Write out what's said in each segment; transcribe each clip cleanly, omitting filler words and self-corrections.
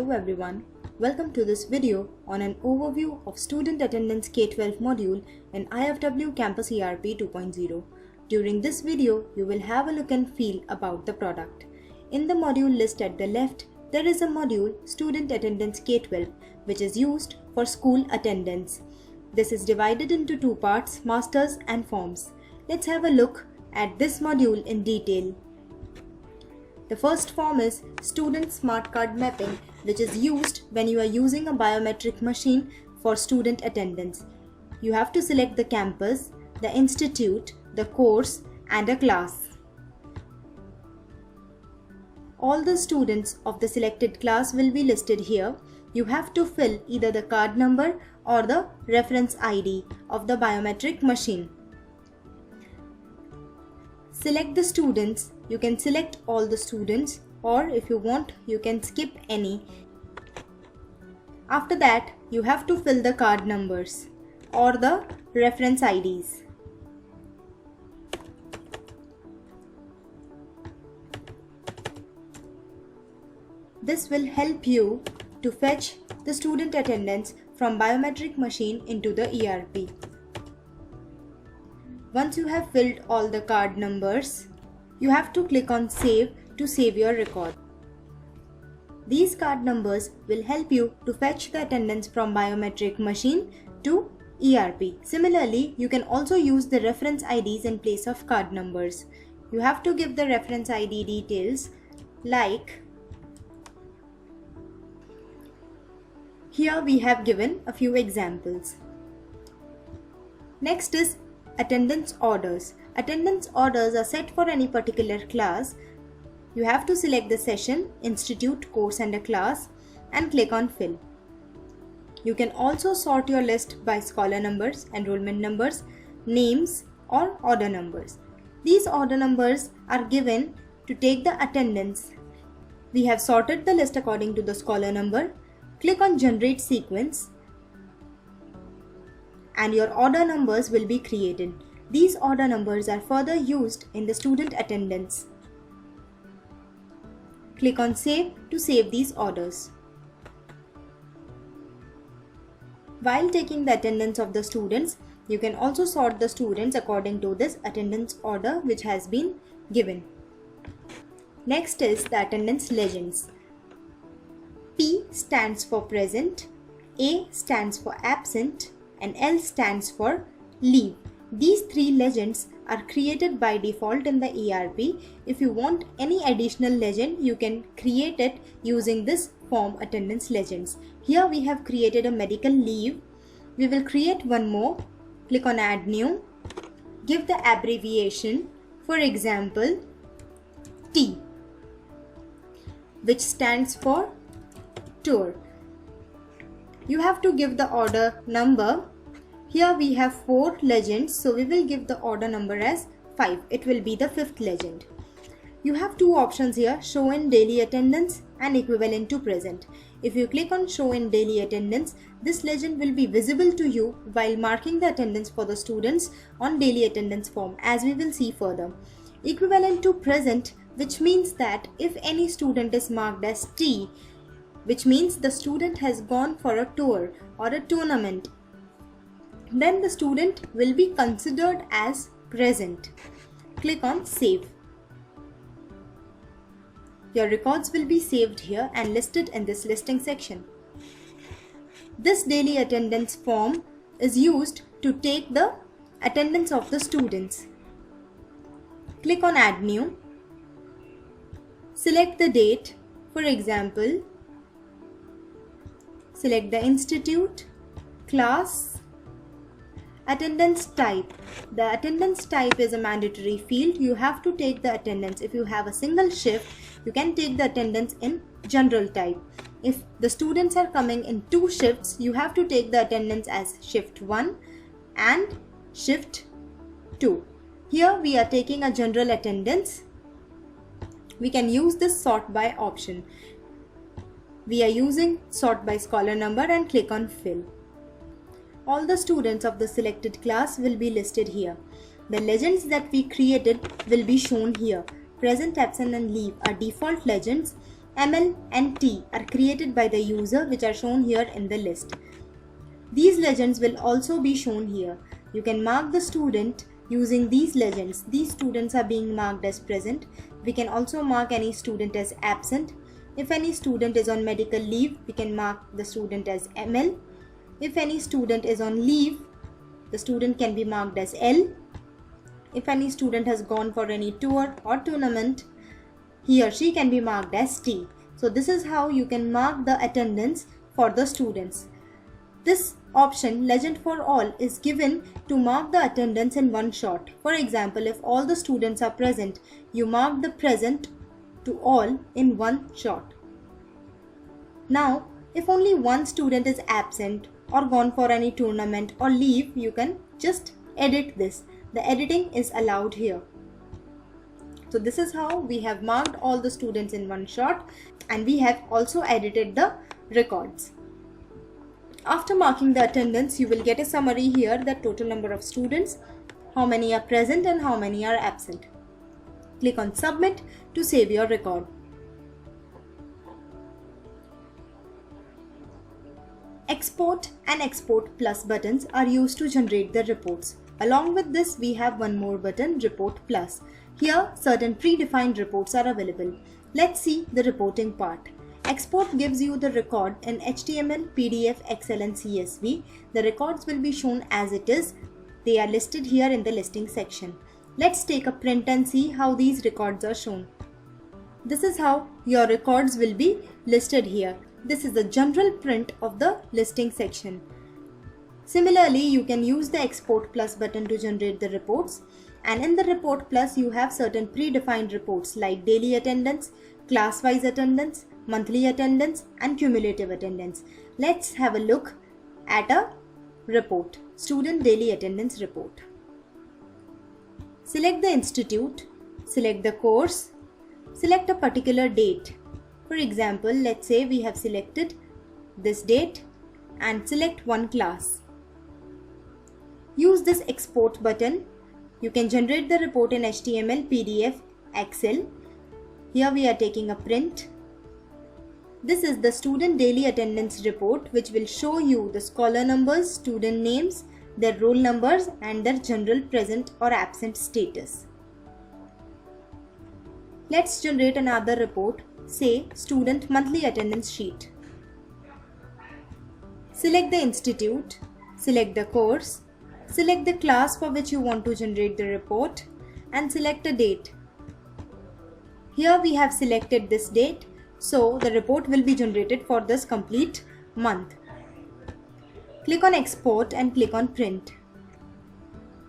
Hello everyone, welcome to this video on an overview of Student Attendance K12 module in IFW Campus ERP 2.0. During this video, you will have a look and feel about the product. In the module list at the left, there is a module Student Attendance K12 which is used for school attendance. This is divided into two parts, masters and forms. Let's have a look at this module in detail. The first form is Student Smart Card Mapping, which is used when you are using a biometric machine for student attendance. You have to select the campus, the institute, the course, and a class. All the students of the selected class will be listed here. You have to fill either the card number or the reference ID of the biometric machine. Select the students. You can select all the students, or if you want, you can skip any. After that, you have to fill the card numbers or the reference IDs. This will help you to fetch the student attendance from biometric machine into the ERP. Once you have filled all the card numbers, you have to click on Save to save your record. These card numbers will help you to fetch the attendance from biometric machine to ERP. Similarly, you can also use the reference IDs in place of card numbers. You have to give the reference ID details like here we have given a few examples. Next is attendance orders. Attendance orders are set for any particular class. You have to select the session, institute, course and a class and click on fill. You can also sort your list by scholar numbers, enrollment numbers, names or order numbers. These order numbers are given to take the attendance. We have sorted the list according to the scholar number. Click on generate sequence and your order numbers will be created. These order numbers are further used in the student attendance. Click on Save to save these orders. While taking the attendance of the students, you can also sort the students according to this attendance order which has been given. Next is the attendance legends. P stands for present, A stands for absent, and L stands for leave. These three legends are created by default in the ERP. If you want any additional legend, you can create it using this form attendance legends. Here we have created a medical leave. We will create one more. Click on add new. Give the abbreviation, for example, T, which stands for tour. You have to give the order number. Here we have 4 legends, so we will give the order number as 5. It will be the 5th legend. You have two options here, show in daily attendance and equivalent to present. If you click on show in daily attendance, this legend will be visible to you while marking the attendance for the students on daily attendance form, as we will see further. Equivalent to present, which means that if any student is marked as T, which means the student has gone for a tour or a tournament, then the student will be considered as present. Click on Save. Your records will be saved here and listed in this listing section. This daily attendance form is used to take the attendance of the students. Click on Add New. Select the date, for example, select the institute, class, attendance type. The attendance type is a mandatory field. You have to take the attendance. If you have a single shift, you can take the attendance in general type. If the students are coming in 2 shifts, you have to take the attendance as shift 1 and shift 2. Here we are taking a general attendance. We can use this sort by option. We are using sort by scholar number and click on fill. All the students of the selected class will be listed here. The legends that we created will be shown here. Present, absent and leave are default legends ML and T are created by the user, which are shown here in the list. These legends will also be shown here. You can mark the student using these legends. These students are being marked as present. We can also mark any student as absent. If any student is on medical leave, we can mark the student as ML. If any student is on leave, the student can be marked as L. If any student has gone for any tour or tournament, he or she can be marked as T. So this is how you can mark the attendance for the students. This option, Legend for All, is given to mark the attendance in one shot. For example, if all the students are present, you mark the present to all in one shot. Now, if only one student is absent or gone for any tournament or leave, you can just edit this. The editing is allowed here. So this is how we have marked all the students in one shot, and we have also edited the records. After marking the attendance, you will get a summary here, the total number of students, how many are present and how many are absent. Click on Submit to save your record. Export and Export Plus buttons are used to generate the reports. Along with this, we have one more button, Report Plus. Here, certain predefined reports are available. Let's see the reporting part. Export gives you the record in HTML, PDF, Excel and CSV. The records will be shown as it is. They are listed here in the listing section. Let's take a print and see how these records are shown. This is how your records will be listed here. This is the general print of the listing section. Similarly, you can use the Export Plus button to generate the reports. And in the Report Plus, you have certain predefined reports like daily attendance, class-wise attendance, monthly attendance and cumulative attendance. Let's have a look at a report, Student Daily Attendance Report. Select the institute, select the course, select a particular date. For example, let's say we have selected this date and select one class. Use this Export button. You can generate the report in HTML, PDF, Excel. Here we are taking a print. This is the Student Daily Attendance Report, which will show you the scholar numbers, student names, their roll numbers and their general present or absent status. Let's generate another report, say Student Monthly Attendance Sheet. Select the institute, select the course, select the class for which you want to generate the report and select a date. Here we have selected this date, so the report will be generated for this complete month. Click on Export and click on Print.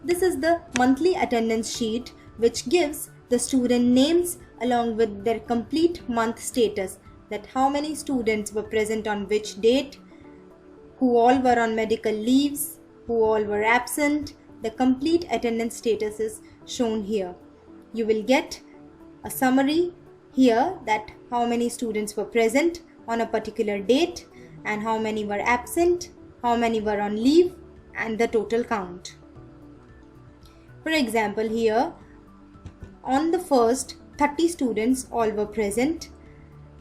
This is the monthly attendance sheet, which gives the student names along with their complete month status, that how many students were present on which date, who all were on medical leaves, who all were absent. The complete attendance status is shown here. You will get a summary here that how many students were present on a particular date and how many were absent, how many were on leave and the total count. For example, here on the first 30 students all were present,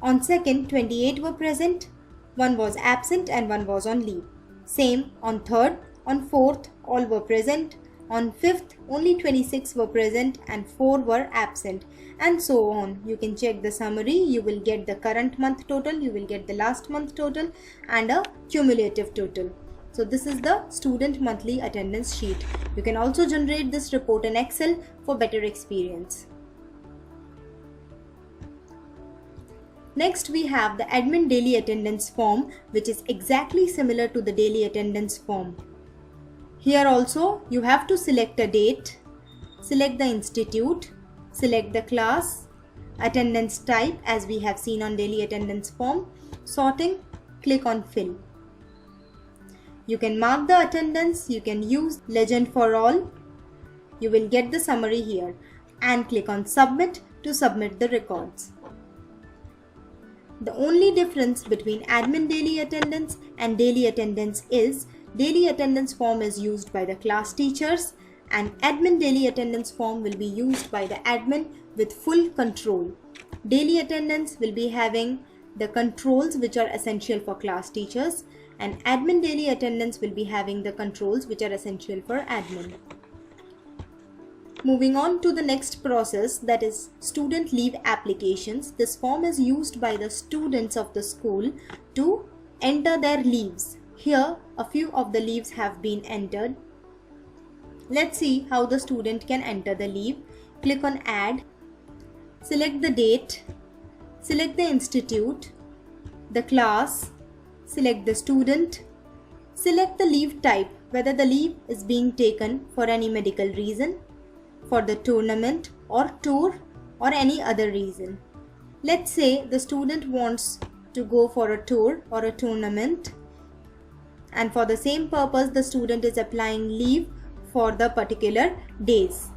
on second 28 were present, one was absent and one was on leave. Same on third, on fourth all were present, on fifth only 26 were present and 4 were absent, and so on. You can check the summary. You will get the current month total, you will get the last month total and a cumulative total. So this is the student monthly attendance sheet. You can also generate this report in Excel for better experience. Next we have the admin daily attendance form, which is exactly similar to the daily attendance form. Here also you have to select a date, select the institute, select the class, attendance type as we have seen on daily attendance form, sorting, click on fill. You can mark the attendance, you can use Legend for All, you will get the summary here, and click on submit to submit the records. The only difference between admin daily attendance and daily attendance is daily attendance form is used by the class teachers and admin daily attendance form will be used by the admin with full control. Daily attendance will be having the controls which are essential for class teachers, and admin daily attendance will be having the controls which are essential for admin. Moving on to the next process, that is student leave applications. This form is used by the students of the school to enter their leaves. Here a few of the leaves have been entered. Let's see how the student can enter the leave. Click on add, select the date, select the institute, the class, select the student, select the leave type, whether the leave is being taken for any medical reason, for the tournament or tour, or any other reason. Let's say the student wants to go for a tour or a tournament, and for the same purpose the student is applying leave for the particular days.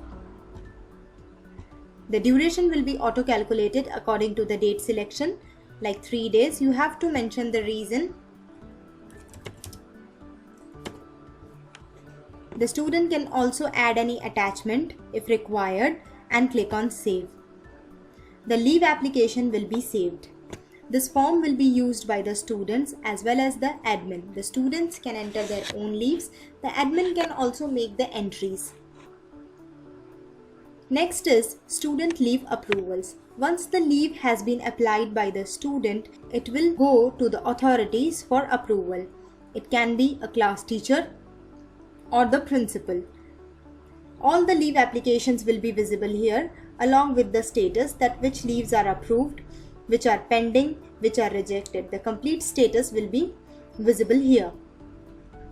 The duration will be auto calculated according to the date selection. Like 3 days, you have to mention the reason. The student can also add any attachment if required and click on save. The leave application will be saved. This form will be used by the students as well as the admin. The students can enter their own leaves. The admin can also make the entries. Next is student leave approvals. Once the leave has been applied by the student, it will go to the authorities for approval. It can be a class teacher or the principal. All the leave applications will be visible here along with the status, that which leaves are approved, which are pending, which are rejected. The complete status will be visible here.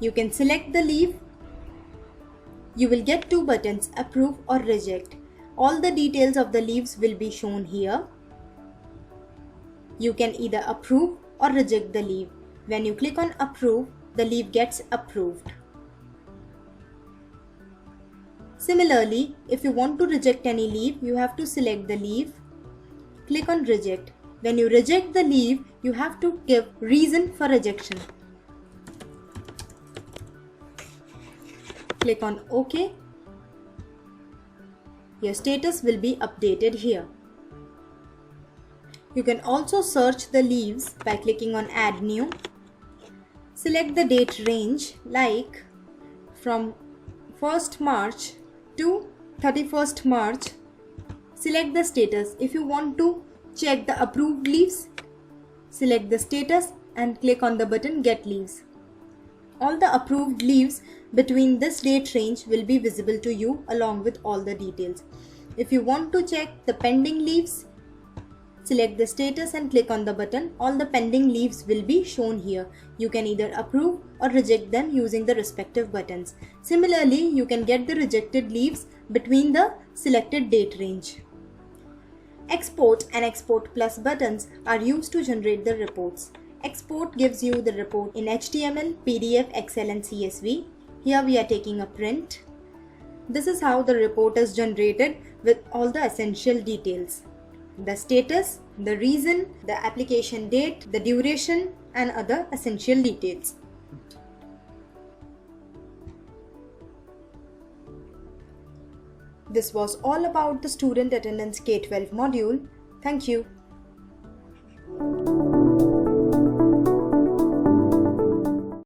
You can select the leave. You will get 2 buttons, approve or reject. All the details of the leaves will be shown here. You can either approve or reject the leave. When you click on approve, the leave gets approved. Similarly, if you want to reject any leave, you have to select the leave, click on reject. When you reject the leave, you have to give reason for rejection. Click on OK. Your status will be updated here. You can also search the leaves by clicking on add new. Select the date range, like from 1st March to 31st March. Select the status. If you want to check the approved leaves, select the status and click on the button get leaves. All the approved leaves between this date range will be visible to you along with all the details. If you want to check the pending leaves, select the status and click on the button. All the pending leaves will be shown here. You can either approve or reject them using the respective buttons. Similarly, you can get the rejected leaves between the selected date range. Export and Export Plus buttons are used to generate the reports. Export gives you the report in HTML, PDF, Excel and CSV. Here we are taking a print. This is how the report is generated with all the essential details. The status, the reason, the application date, the duration and other essential details. This was all about the student attendance K12 module. Thank you.